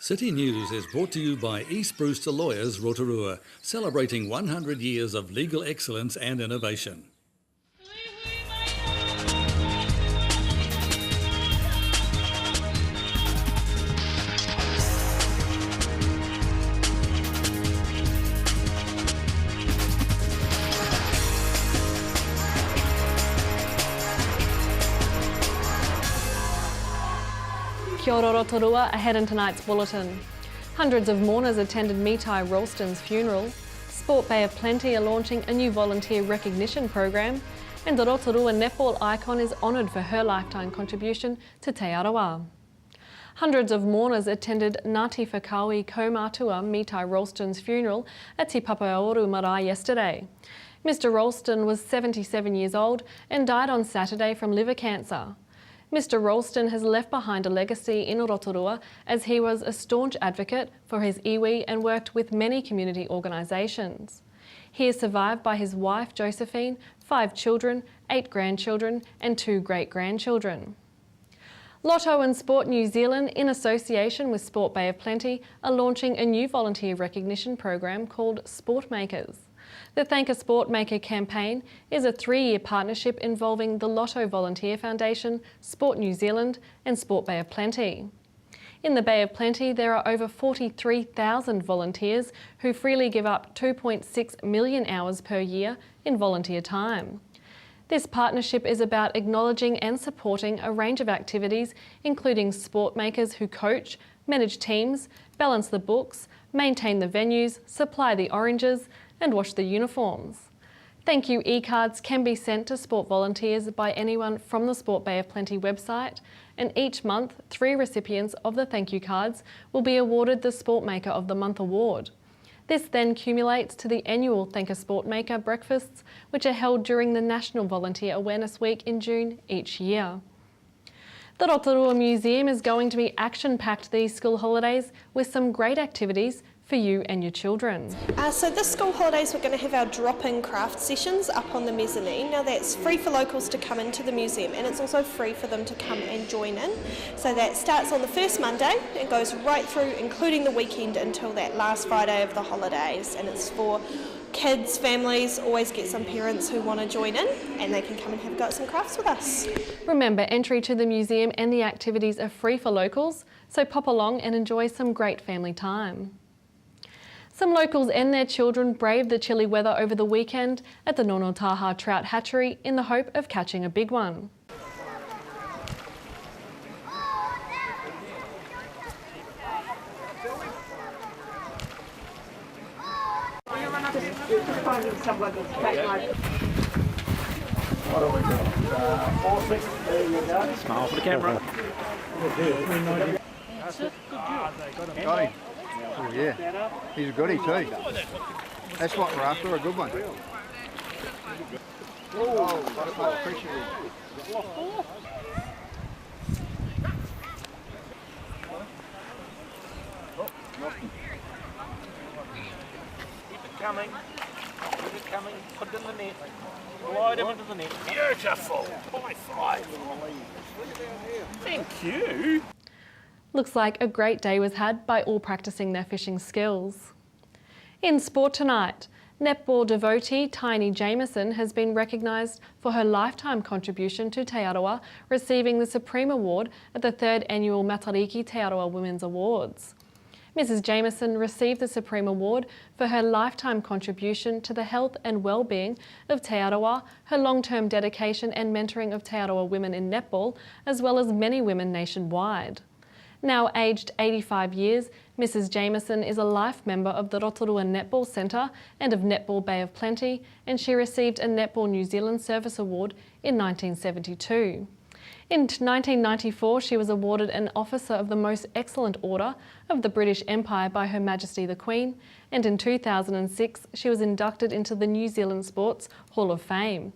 City News is brought to you by East Brewster Lawyers Rotorua, celebrating 100 years of legal excellence and innovation. Kia ora Rotorua, ahead in tonight's bulletin. Hundreds of mourners attended Mitai Ralston's funeral. Sport Bay of Plenty are launching a new volunteer recognition program. And the Rotorua netball icon is honoured for her lifetime contribution to Te Arawa. Hundreds of mourners attended Ngāti Whakaui Kaumātua Mitai Ralston's funeral at Te Papaoru Marae yesterday. Mr Ralston was 77 years old and died on Saturday from liver cancer. Mr Ralston has left behind a legacy in Rotorua as he was a staunch advocate for his iwi and worked with many community organisations. He is survived by his wife Josephine, 5 children, 8 grandchildren and 2 great-grandchildren. Lotto and Sport New Zealand, in association with Sport Bay of Plenty, are launching a new volunteer recognition program called Sport Makers. The Thank a Sport Maker campaign is a 3-year partnership involving the Lotto Volunteer Foundation, Sport New Zealand and Sport Bay of Plenty. In the Bay of Plenty, there are over 43,000 volunteers who freely give up 2.6 million hours per year in volunteer time. This partnership is about acknowledging and supporting a range of activities, including sport makers who coach, manage teams, balance the books, maintain the venues, supply the oranges, and wash the uniforms. Thank you e-cards can be sent to sport volunteers by anyone from the Sport Bay of Plenty website, and each month 3 recipients of the thank you cards will be awarded the Sport Maker of the Month award. This then accumulates to the annual Thank a Sport Maker breakfasts, which are held during the National Volunteer Awareness Week in June each year. The Rotorua Museum is going to be action-packed these school holidays with some great activities for you and your children. So this school holidays we're going to have our drop-in craft sessions up on the mezzanine. Now that's free for locals to come into the museum, and it's also free for them to come and join in. So that starts on the first Monday and goes right through, including the weekend, until that last Friday of the holidays, and it's for kids, families. Always get some parents who want to join in and they can come and have a go at some crafts with us. Remember, entry to the museum and the activities are free for locals, so pop along and enjoy some great family time. Some locals and their children braved the chilly weather over the weekend at the Nonotaha Trout Hatchery in the hope of catching a big one. Smile for the camera. Got him. Oh yeah, he's a goodie too. That's what we're after, a good one. Oh, that's not appreciated. Keep it coming. Keep it coming. Put it in the net. Glide him into the net. Beautiful. High 5. Thank you. Looks like a great day was had by all practicing their fishing skills. In sport tonight, netball devotee Taini Jameson has been recognised for her lifetime contribution to Te Arawa, receiving the Supreme Award at the 3rd Annual Matariki Te Arawa Women's Awards. Mrs Jameson received the Supreme Award for her lifetime contribution to the health and well-being of Te Arawa, her long-term dedication and mentoring of Te Arawa women in netball, as well as many women nationwide. Now aged 85 years, Mrs Jameson is a life member of the Rotorua Netball Centre and of Netball Bay of Plenty, and she received a Netball New Zealand Service Award in 1972. In 1994, she was awarded an Officer of the Most Excellent Order of the British Empire by Her Majesty the Queen, and in 2006 she was inducted into the New Zealand Sports Hall of Fame.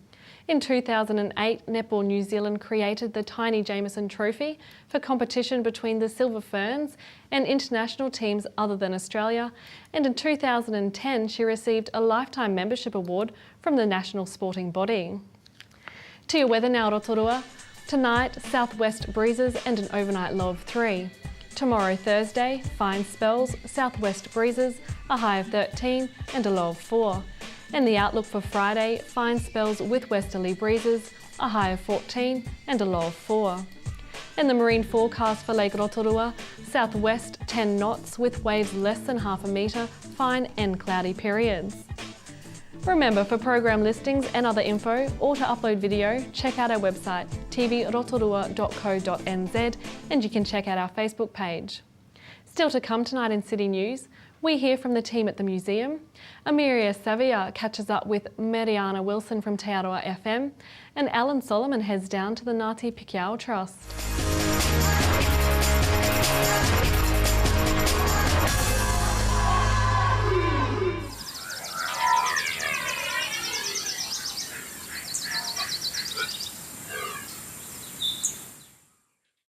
In 2008, Netball New Zealand created the Taini Jameson Trophy for competition between the Silver Ferns and international teams other than Australia, and in 2010 she received a Lifetime Membership Award from the national sporting body. To your weather now, Rotorua. Tonight, southwest breezes and an overnight low of 3. Tomorrow Thursday, fine spells, southwest breezes, a high of 13 and a low of 4. And the outlook for Friday, fine spells with westerly breezes, a high of 14 and a low of 4. In the marine forecast for Lake Rotorua, southwest 10 knots with waves less than half a metre, fine and cloudy periods. Remember, for program listings and other info or to upload video, check out our website tvrotorua.co.nz, and you can check out our Facebook page. Still to come tonight in City News, we hear from the team at the museum, Amiria Savia catches up with Mariana Wilson from Te Aroa FM, and Alan Solomon heads down to the Ngāti Pikiao Trust.